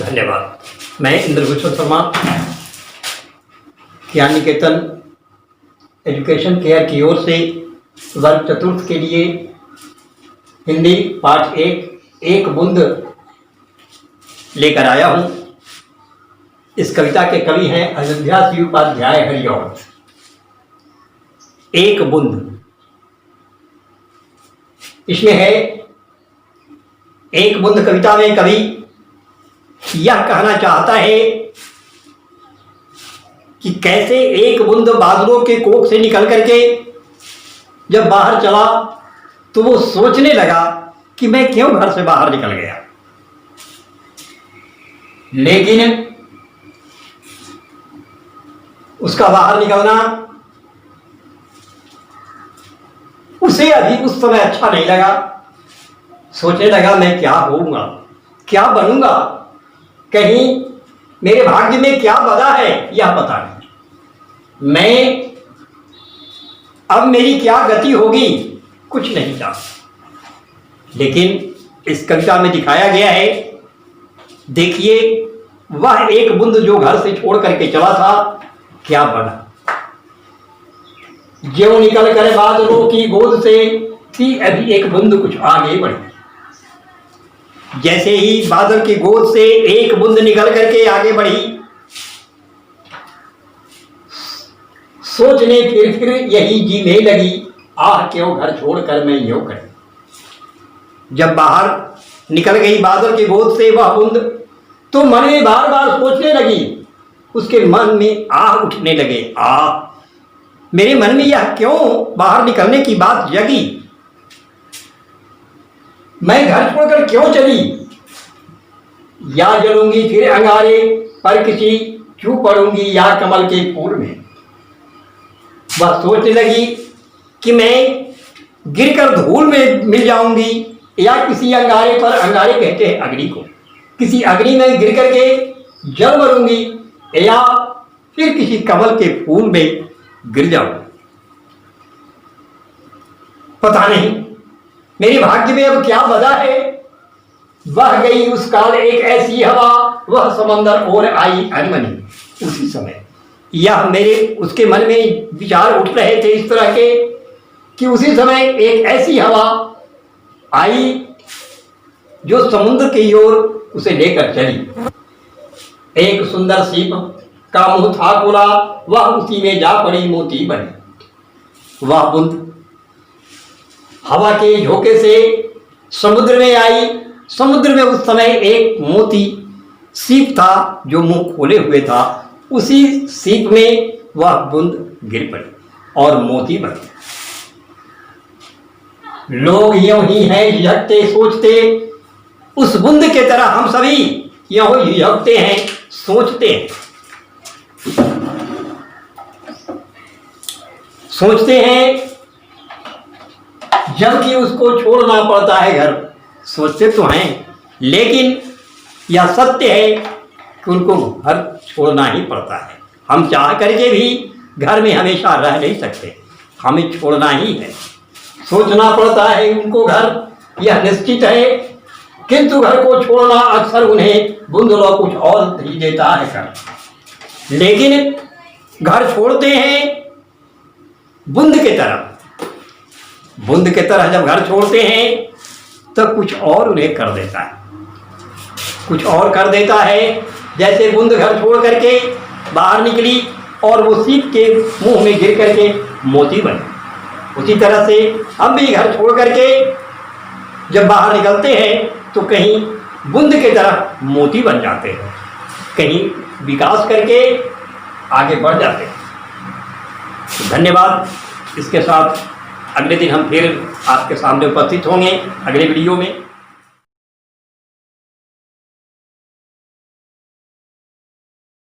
धन्यवाद। मैं इंद्रभूषण शर्मा ज्ञान निकेतन एजुकेशन केयर की ओर से वर्ग चतुर्थ के लिए हिंदी पाठ एक बूंद लेकर आया हूँ। इस कविता के कवि हैं अयोध्या श्री उपाध्याय हरिऔध। एक बूंद इसमें है। एक बूंद कविता में कवि यह कहना चाहता है कि कैसे एक बूंद बादलों के कोख से निकल करके जब बाहर चला तो वो सोचने लगा कि मैं क्यों घर से बाहर निकल गया। लेकिन उसका बाहर निकलना उसे अभी उस समय अच्छा नहीं लगा। सोचने लगा मैं क्या होऊंगा, क्या बनूंगा, कहीं मेरे भाग्य में क्या बदा है यह पता नहीं। मैं अब मेरी क्या गति होगी कुछ नहीं जानता। लेकिन इस कविता में दिखाया गया है, देखिए वह एक बूंद जो घर से छोड़ करके चला था क्या बना। ज्यों निकल कर बादलों की गोद से थी अभी एक बूंद कुछ आगे बढ़ी। जैसे ही बादल की गोद से एक बूंद निकल करके आगे बढ़ी, सोचने फिर यही जीने लगी, आह क्यों घर छोड़कर मैं यूं करूं। जब बाहर निकल गई बादल की गोद से वह बूंद तो मन में बार बार सोचने लगी। उसके मन में आह उठने लगे, आह मेरे मन में यह क्यों बाहर निकलने की बात जगी। मैं घर छोड़कर क्यों चली, या जलूंगी फिर अंगारे पर किसी चू पड़ूंगी या कमल के फूल में। वह सोचने लगी कि मैं गिरकर धूल में मिल जाऊंगी या किसी अंगारे पर, अंगारे कहते हैं अग्नि को, किसी अग्नि में गिर करके जल मरूंगी या फिर किसी कमल के फूल में गिर जाऊंगी। पता नहीं मेरे भाग्य में अब क्या बदा है। वह गई उस काल एक ऐसी हवा, वह समंदर और आई अनमनी। उसी समय यह मेरे उसके मन में विचार उठ रहे थे इस तरह के कि उसी समय एक ऐसी हवा आई जो समुद्र की ओर उसे लेकर चली। एक सुंदर सीप का मुंह था खुला, वह उसी में जा पड़ी मोती बनी। वह बूंद हवा के झोंके से समुद्र में आई। समुद्र में उस समय एक मोती सीप था जो मुंह खोले हुए था। उसी सीप में वह बूंद गिर पड़ी और मोती बनी। लोग यूं ही हैं झिझकते सोचते, उस बूंद के तरह हम सभी यूं झिझकते हैं सोचते हैं। सोचते हैं जबकि उसको छोड़ना पड़ता है घर। सोचते तो हैं लेकिन यह सत्य है कि उनको घर छोड़ना ही पड़ता है। हम चाह करके भी घर में हमेशा रह नहीं सकते, हमें छोड़ना ही है। सोचना पड़ता है उनको घर, यह निश्चित है, किंतु घर को छोड़ना अक्सर उन्हें बूंदलो कुछ और ही देता है कर। लेकिन घर छोड़ते हैं बूंद के तरह। बूंद के तरह जब घर छोड़ते हैं तो कुछ और उन्हें कर देता है, कुछ और कर देता है। जैसे बूंद घर छोड़ करके बाहर निकली और वो सीप के मुंह में गिर करके मोती बनी, उसी तरह से हम भी घर छोड़ करके जब बाहर निकलते हैं तो कहीं बूंद के तरह मोती बन जाते हैं, कहीं विकास करके आगे बढ़ जाते हैं। तो धन्यवाद। इसके साथ अगले दिन हम फिर आपके सामने उपस्थित होंगे अगले वीडियो में।